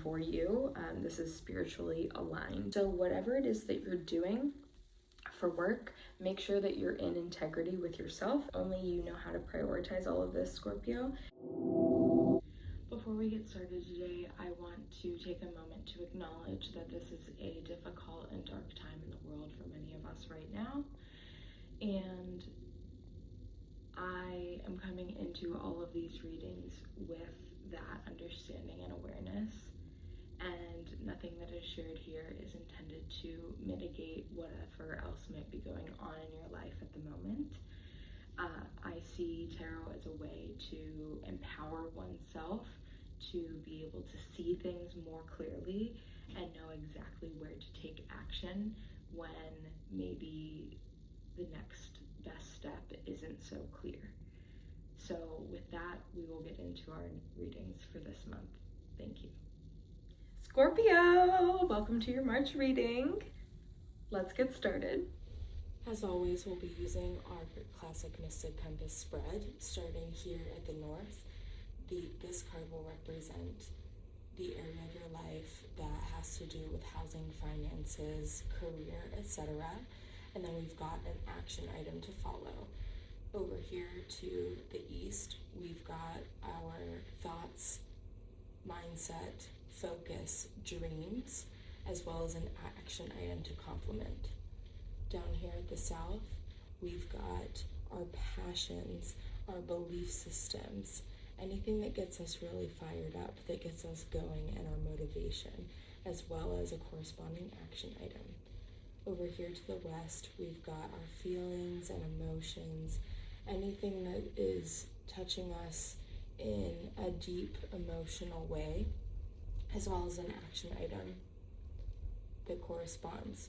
for you. This is spiritually aligned. So whatever it is that you're doing for work, make sure that you're in integrity with yourself. Only you know how to prioritize all of this, Scorpio. Before we get started today, I want to take a moment to acknowledge that this is a difficult and dark time in the world for many of us right now. And I am coming into all of these readings with that understanding and awareness. And nothing that is shared here is intended to mitigate whatever else might be going on in your life at the moment. I see tarot as a way to empower oneself to be able to see things more clearly and know exactly where to take action when maybe the next best step isn't so clear. So with that, we will get into our readings for this month. Thank you. Scorpio, welcome to your March reading. Let's get started. As always, we'll be using our classic Mystic Compass spread, starting here at the north. This card will represent the area of your life that has to do with housing, finances, career, etc. And then we've got an action item to follow. Over here to the east, we've got our thoughts, mindset, focus, dreams, as well as an action item to complement. Down here at the south, we've got our passions, our belief systems, anything that gets us really fired up, that gets us going, and our motivation, as well as a corresponding action item. Over here to the west, we've got our feelings and emotions, anything that is touching us in a deep emotional way, as well as an action item that corresponds.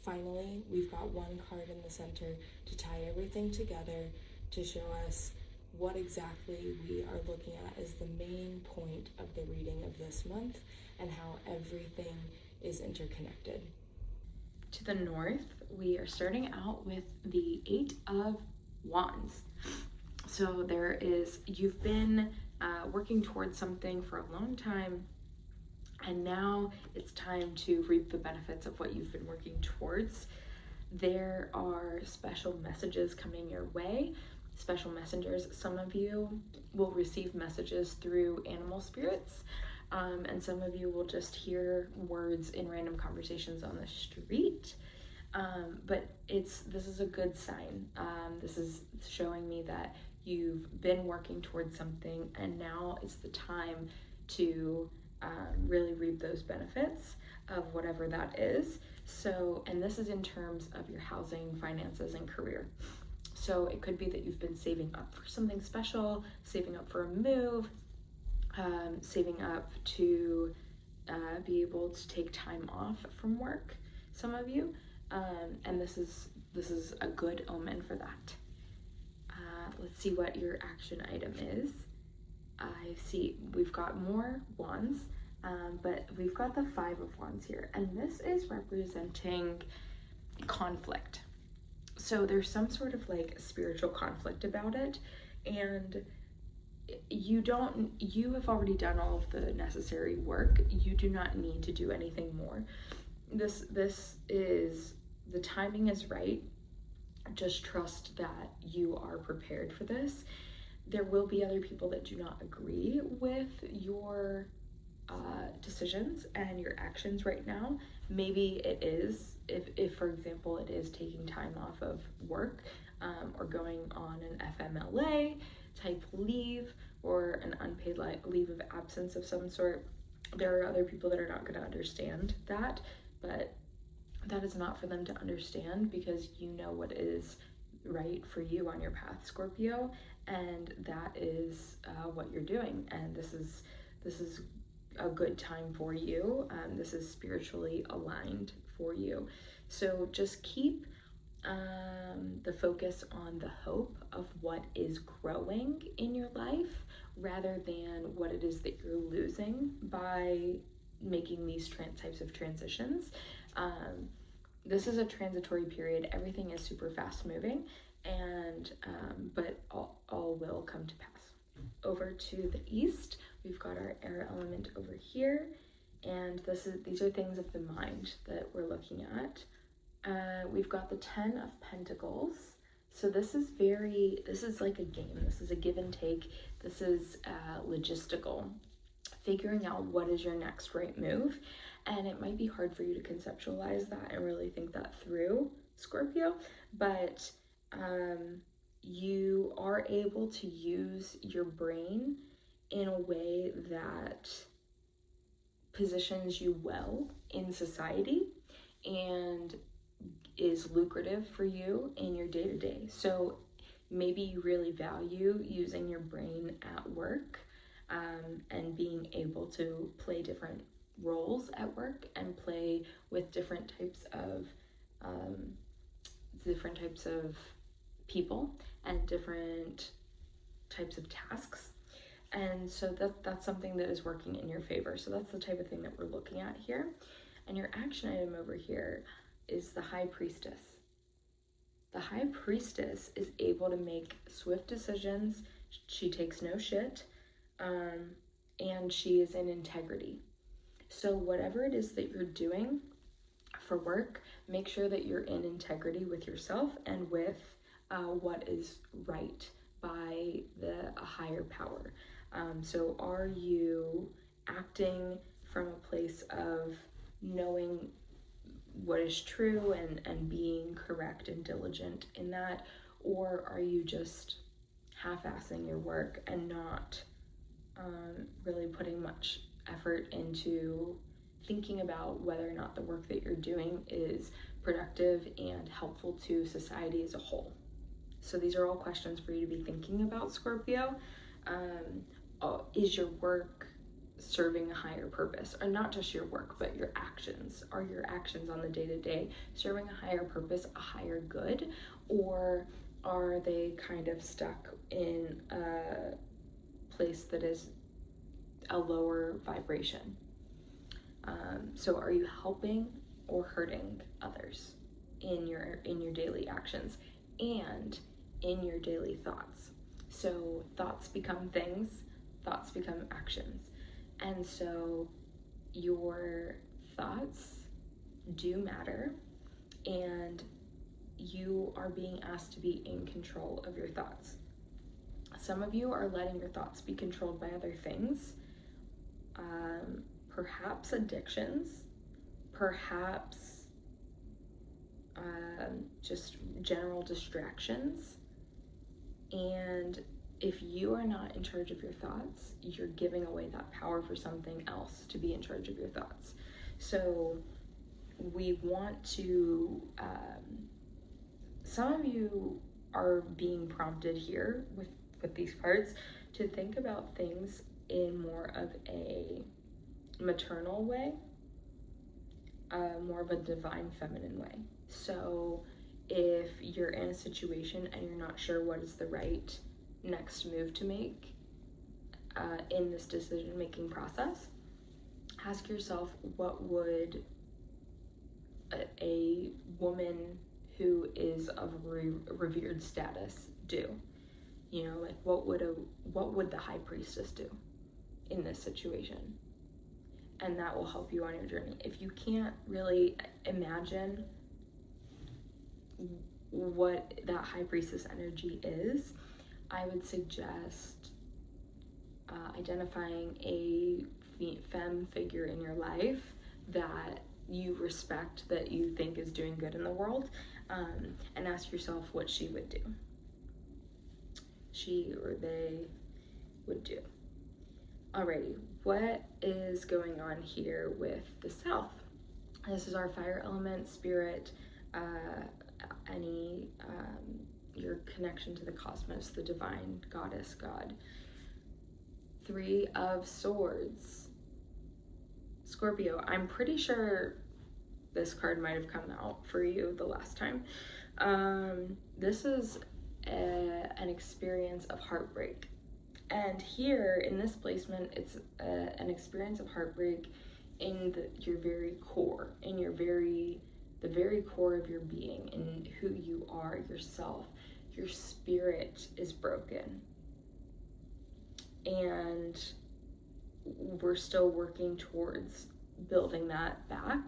Finally, we've got one card in the center to tie everything together to show us what exactly we are looking at as the main point of the reading of this month and how everything is interconnected. To the north, we are starting out with the Eight of Wands. So you've been working towards something for a long time, and now it's time to reap the benefits of what you've been working towards. There are special messages coming your way, special messengers. Some of you will receive messages through animal spirits, and some of you will just hear words in random conversations on the street. But this is a good sign. This is showing me that you've been working towards something, and now is the time to really reap those benefits of whatever that is. So, and this is in terms of your housing, finances, and career. So it could be that you've been saving up for something special, saving up for a move, saving up to be able to take time off from work, some of you, and this is a good omen for that. Let's see what your action item is. I see we've got more wands, but we've got the Five of Wands here, and this is representing conflict. So there's some sort of like spiritual conflict about it, and you have already done all of the necessary work. You do not need to do anything more. This is, the timing is right. Just trust that you are prepared for this. There will be other people that do not agree with your decisions and your actions right now. Maybe it is, if for example, it is taking time off of work, or going on an FMLA type leave, or an unpaid leave of absence of some sort. There are other people that are not going to understand that, but that is not for them to understand, because you know what is right for you on your path, Scorpio, and that is what you're doing. And this is a good time for you. This is spiritually aligned for you. So just keep the focus on the hope of what is growing in your life, rather than what it is that you're losing by making these types of transitions. This is a transitory period. Everything is super fast moving, and but all will come to pass. Over to the east, we've got our air element over here, And these are things of the mind that we're looking at. We've got the 10 of Pentacles. So this is like a game. This is a give and take. This is logistical, figuring out what is your next right move. And it might be hard for you to conceptualize that and really think that through, Scorpio, but you are able to use your brain in a way that positions you well in society and is lucrative for you in your day-to-day. So maybe you really value using your brain at work, and being able to play different roles at work and play with different types of people and different types of tasks. And so that's something that is working in your favor. So that's the type of thing that we're looking at here. And your action item over here is the High Priestess. The High Priestess is able to make swift decisions. She takes no shit, and she is in integrity. So whatever it is that you're doing for work, make sure that you're in integrity with yourself and with what is right by a higher power. So are you acting from a place of knowing what is true and being correct and diligent in that, or are you just half-assing your work and not really putting much effort into thinking about whether or not the work that you're doing is productive and helpful to society as a whole? So these are all questions for you to be thinking about, Scorpio. Is your work serving a higher purpose? Or not just your work, but your actions. Are your actions on the day-to-day serving a higher purpose, a higher good? Or are they kind of stuck in a place that is a lower vibration? So are you helping or hurting others in your daily actions and in your daily thoughts? So thoughts become things, thoughts become actions. And so your thoughts do matter, and you are being asked to be in control of your thoughts. Some of you are letting your thoughts be controlled by other things, perhaps addictions, perhaps just general distractions. And if you are not in charge of your thoughts, you're giving away that power for something else to be in charge of your thoughts. So we want to, some of you are being prompted here with these cards to think about things in more of a maternal way, more of a divine feminine way. So if you're in a situation and you're not sure what is the right next move to make in this decision-making process, ask yourself, what would a woman who is of revered status do? You know, like what would the High Priestess do in this situation? And that will help you on your journey. If you can't really imagine what that High Priestess energy is, I would suggest identifying a femme figure in your life that you respect, that you think is doing good in the world, and ask yourself what she would do. She or they would do. Alrighty, what is going on here with the South? This is our fire element, spirit, your connection to the cosmos, the divine, goddess, God. 3 of Swords. Scorpio, I'm pretty sure this card might have come out for you the last time. This is an experience of heartbreak. And here in this placement, it's an experience of heartbreak in your very core, in the very core of your being, in who you are, yourself. Your spirit is broken. And we're still working towards building that back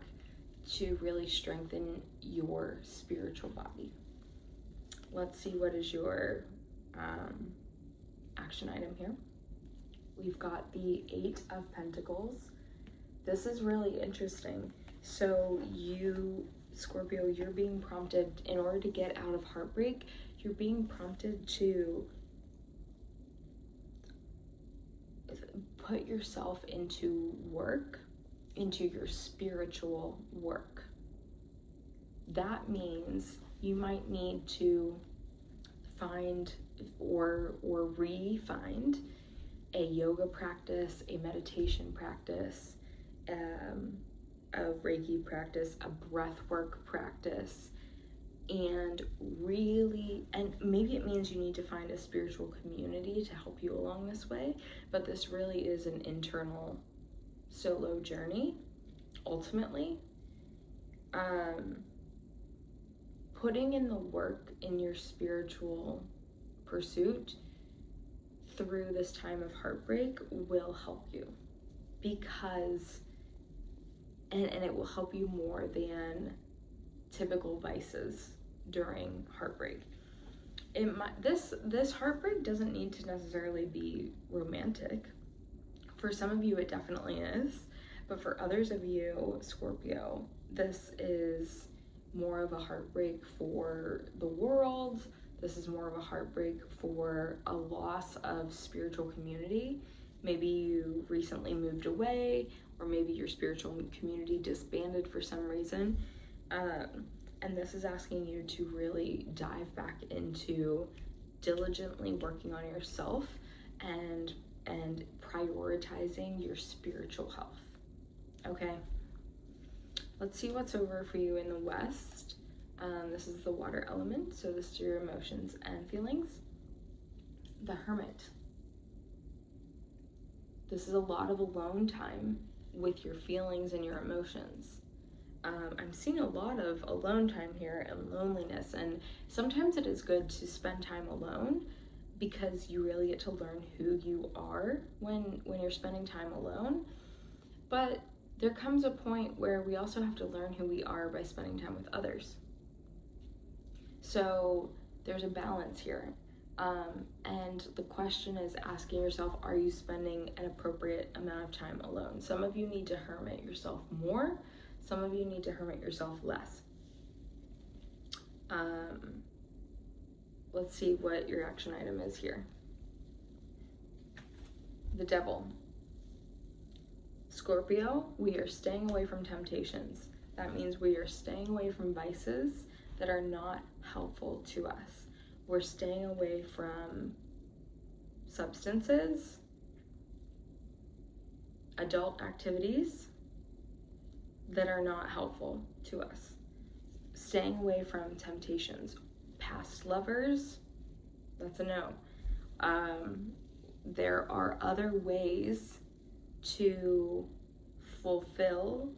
to really strengthen your spiritual body. Let's see, what is your action item here? We've got the 8 of Pentacles. This is really interesting. So you, Scorpio, you're being prompted, in order to get out of heartbreak, you're being prompted to put yourself into work, into your spiritual work. That means you might need to find or re-find a yoga practice, a meditation practice, a Reiki practice, a breath work practice, and really, and maybe it means you need to find a spiritual community to help you along this way, but this really is an internal solo journey, ultimately. Putting in the work in your spiritual pursuit through this time of heartbreak will help you, because and it will help you more than typical vices during heartbreak. This heartbreak doesn't need to necessarily be romantic. For some of you it definitely is, but for others of you, Scorpio, this is more of a heartbreak for the world. This is more of a heartbreak for a loss of spiritual community. Maybe you recently moved away, or maybe your spiritual community disbanded for some reason. And this is asking you to really dive back into diligently working on yourself and prioritizing your spiritual health. Okay? Let's see what's over for you in the West. This is the water element, so this is your emotions and feelings. The Hermit. This is a lot of alone time with your feelings and your emotions. I'm seeing a lot of alone time here and loneliness, and sometimes it is good to spend time alone because you really get to learn who you are when you're spending time alone. But there comes a point where we also have to learn who we are by spending time with others. So there's a balance here. And the question is asking yourself, are you spending an appropriate amount of time alone? Some of you need to hermit yourself more. Some of you need to hermit yourself less. Let's see what your action item is here. The Devil. Scorpio, we are staying away from temptations. That means we are staying away from vices that are not helpful to us. We're staying away from substances, adult activities that are not helpful to us. Staying away from temptations. Past lovers, that's a no. There are other ways to fulfill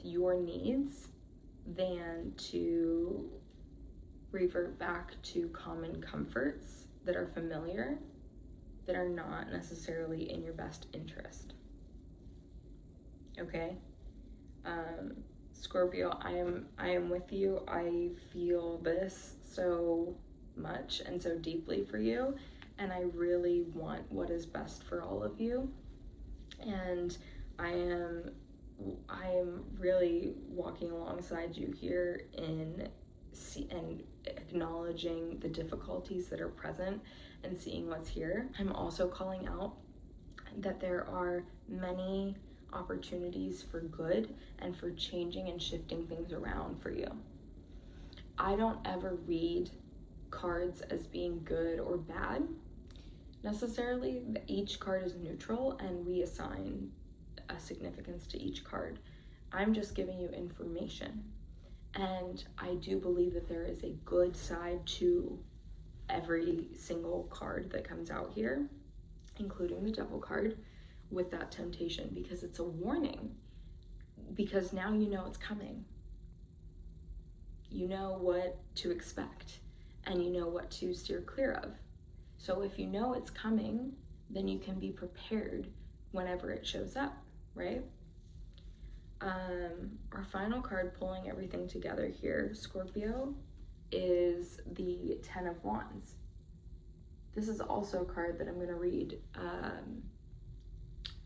your needs than to revert back to common comforts that are familiar, that are not necessarily in your best interest. Okay? Scorpio, I am with you. I feel this so much and so deeply for you, and I really want what is best for all of you. And I am really walking alongside you here in and acknowledging the difficulties that are present and seeing what's here. I'm also calling out that there are many opportunities for good and for changing and shifting things around for you. I don't ever read cards as being good or bad necessarily. Each card is neutral and we assign a significance to each card. I'm just giving you information, and I do believe that there is a good side to every single card that comes out here, including the Devil card, with that temptation, because it's a warning, because now you know it's coming. You know what to expect, and you know what to steer clear of. So if you know it's coming, then you can be prepared whenever it shows up, right? Our final card pulling everything together here, Scorpio, is the 10 of Wands. This is also a card that I'm going to read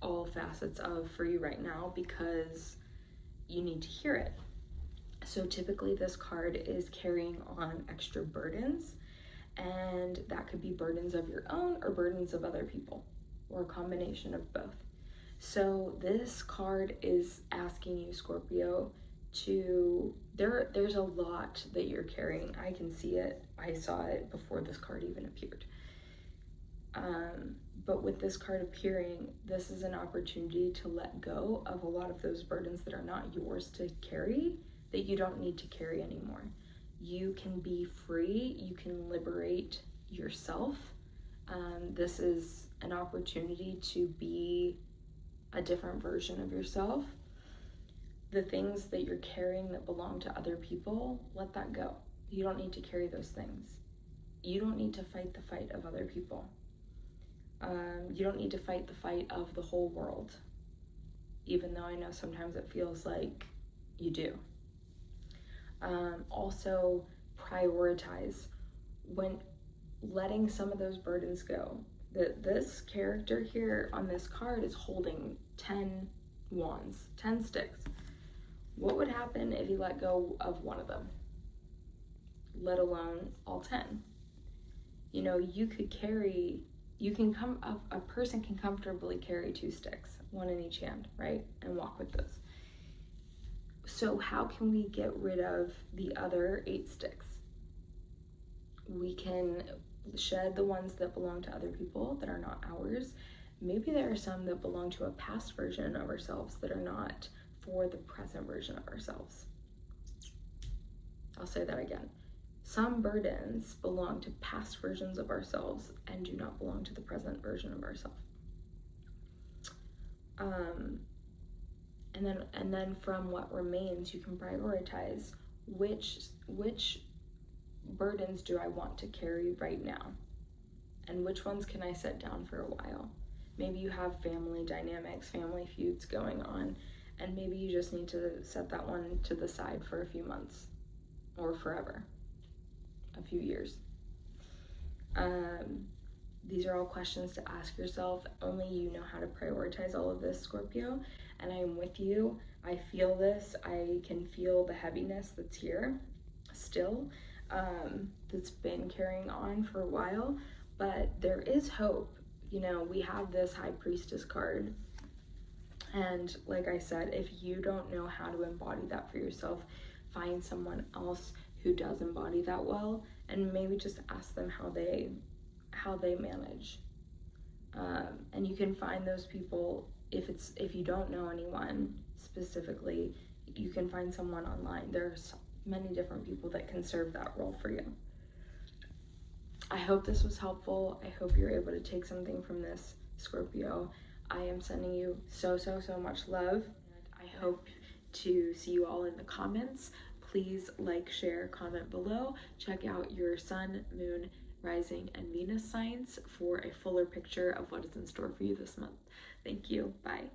all facets of for you right now because you need to hear it. So typically this card is carrying on extra burdens, and that could be burdens of your own or burdens of other people, or a combination of both. So this card is asking you, Scorpio, to there's a lot that you're carrying. I can see it. I saw it before this card even appeared. But with this card appearing, this is an opportunity to let go of a lot of those burdens that are not yours to carry, that you don't need to carry anymore. You can be free. You can liberate yourself. This is an opportunity to be a different version of yourself. The things that you're carrying that belong to other people, let that go. You don't need to carry those things. You don't need to fight the fight of other people. You don't need to fight the fight of the whole world, even though I know sometimes it feels like you do. Also, prioritize when letting some of those burdens go. This character here on this card is holding 10 wands, 10 sticks. What would happen if you let go of one of them, let alone all 10? You know, a person can comfortably carry 2 sticks, one in each hand, right? And walk with those. So how can we get rid of the other 8 sticks? We can shed the ones that belong to other people that are not ours. Maybe there are some that belong to a past version of ourselves that are not for the present version of ourselves. I'll say that again. Some burdens belong to past versions of ourselves and do not belong to the present version of ourselves. And then from what remains, you can prioritize which burdens do I want to carry right now, and which ones can I set down for a while. Maybe you have family dynamics, family feuds going on, and maybe you just need to set that one to the side for a few months or forever, a few years. These are all questions to ask yourself. Only you know how to prioritize all of this, Scorpio, and I am with you. I feel this. I can feel the heaviness that's here still, that's been carrying on for a while, but there is hope. You know, we have this High Priestess card, and like I said, if you don't know how to embody that for yourself, find someone else who does embody that well, and maybe just ask them how they manage. And you can find those people if you don't know anyone specifically, you can find someone online. There's many different people that can serve that role for you. I hope this was helpful. I hope you're able to take something from this, Scorpio. I am sending you so much love. I hope to see you all in the comments. Please like, share, comment below. Check out your sun, moon, rising, and Venus signs for a fuller picture of what is in store for you this month. Thank you. Bye.